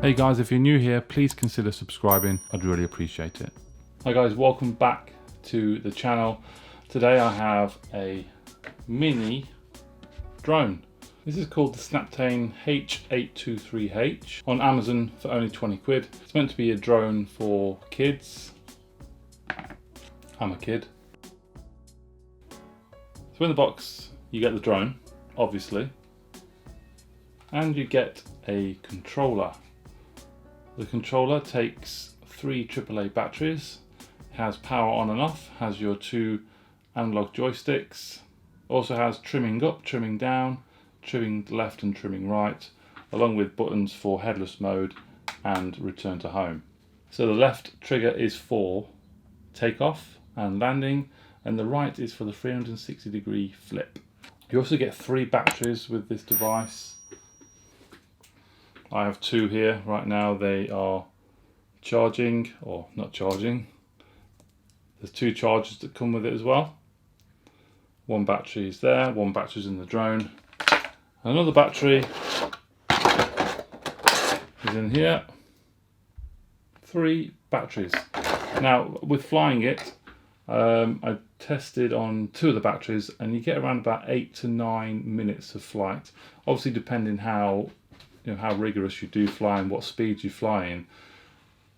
Hey guys, if you're new here, please consider subscribing. I'd really appreciate it. Hi guys, welcome back to the channel. Today I have a mini drone. This is called the Snaptain H823H on Amazon for only 20 quid. It's meant to be a drone for kids. I'm a kid. So in the box you get the drone, obviously, and you get a controller. The controller takes 3 AAA batteries, has power on and off, has your 2 analog joysticks, also has trimming up, trimming down, trimming left and trimming right, along with buttons for headless mode and return to home. So the left trigger is for takeoff and landing, and the right is for the 360-degree flip. You also get 3 batteries with this device. I have 2 here right now. They are charging, or not charging. There's 2 chargers that come with it as well. 1 battery is there, 1 battery is in the drone. Another battery is in here. 3 batteries. Now, with flying it, I tested on 2 of the batteries, and you get around about 8 to 9 minutes of flight. Obviously, depending how rigorous you do fly and what speed you fly in,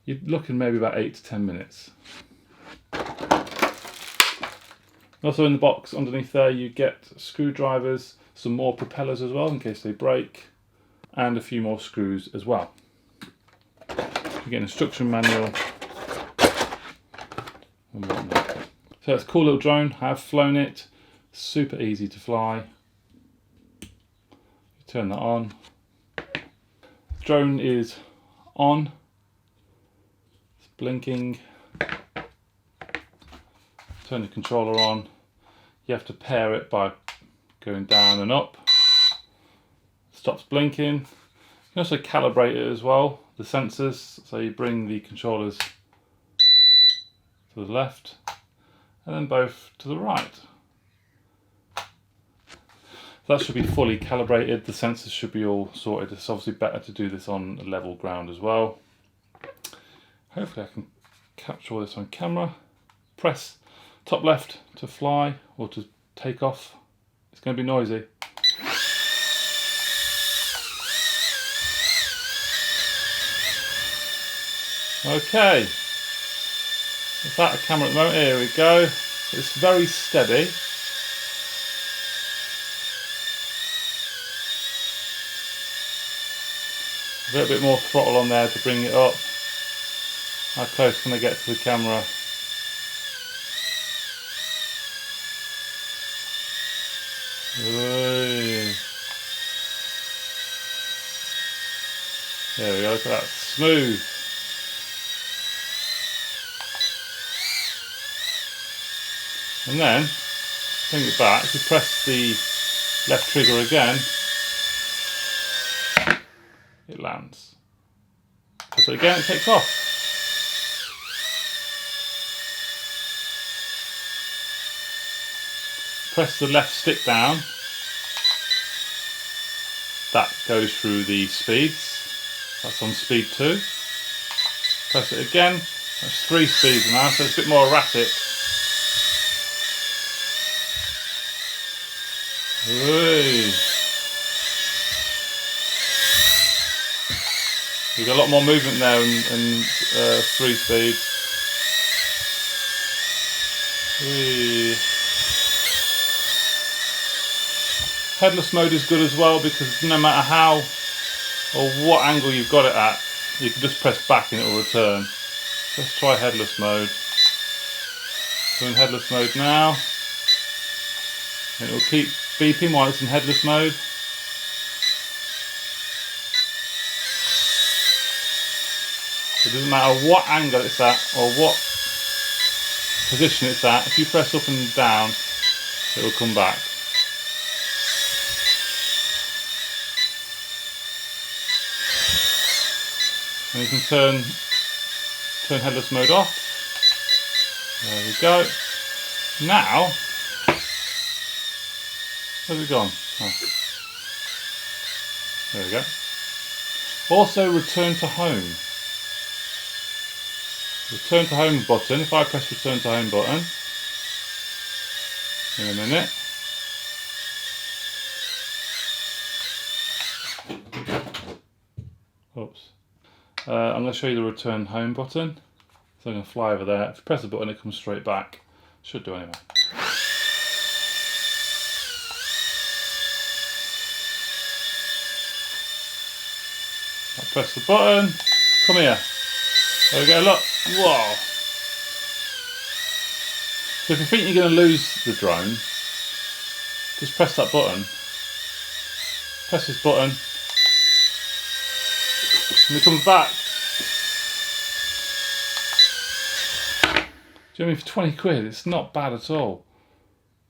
you're looking maybe about 8 to 10 minutes. Also in the box underneath there you get screwdrivers, some more propellers as well in case they break, and a few more screws as well. You get an instruction manual and whatnot. So it's a cool little drone. I have flown it, super easy to fly. You turn that on. Drone is on, it's blinking. Turn the controller on. You have to pair it by going down and up. Stops blinking. You can also calibrate it as well, the sensors. So you bring the controllers to the left and then both to the right. That should be fully calibrated. The sensors should be all sorted. It's obviously better to do this on level ground as well. Hopefully I can capture all this on camera. Press top left to fly or to take off. It's going to be noisy. Okay. It's out of camera at the moment. Here we go. It's very steady. A little bit more throttle on there to bring it up. How close can I get to the camera? Ooh. There we go, look at that, smooth. And then, bring it back, if you press the left trigger again, it lands. Press it again, it takes off. Press the left stick down. That goes through the speeds. That's on speed 2. Press it again. That's 3 speeds now, so it's a bit more erratic. Ooh. You've got a lot more movement there in 3 speeds. Ooh. Headless mode is good as well because no matter how or what angle you've got it at, you can just press back and it will return. Let's try headless mode. We're in headless mode now. And it will keep beeping while it's in headless mode. It doesn't matter what angle it's at or what position it's at. If you press up and down, it will come back. And you can turn headless mode off. There we go. Now, where's it gone? Oh. There we go. Also, return to home. Return to home button. If I press return to home button in a minute, oops. I'm going to show you the return home button. So I'm going to fly over there. If you press the button, it comes straight back. Should do anyway. I'll press the button. Come here. There we go, look. Whoa. So if you think you're going to lose the drone, just press that button. Press this button. And it comes back. Do you know what I mean? For 20 quid, it's not bad at all.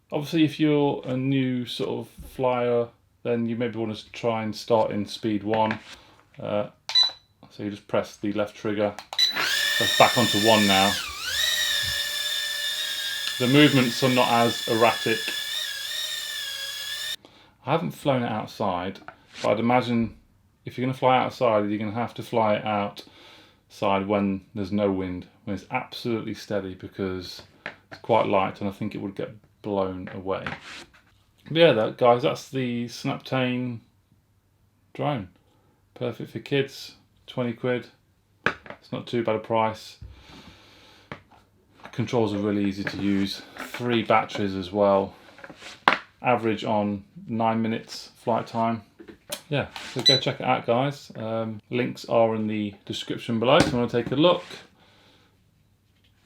Obviously, if you're a new sort of flyer, then you maybe want to try and start in speed 1. So you just press the left trigger. That's back onto 1 now. The movements are not as erratic. I haven't flown it outside, but I'd imagine if you're going to fly outside, you're going to have to fly it outside when there's no wind, when it's absolutely steady, because it's quite light and I think it would get blown away. But yeah, guys, that's the Snaptain drone. Perfect for kids, 20 quid. It's not too bad a price. Controls are really easy to use. 3 batteries as well. Average on 9 minutes flight time. Yeah, so go check it out, guys. Links are in the description below if you want to take a look.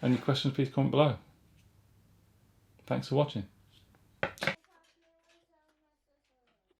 Any questions, please comment below. Thanks for watching.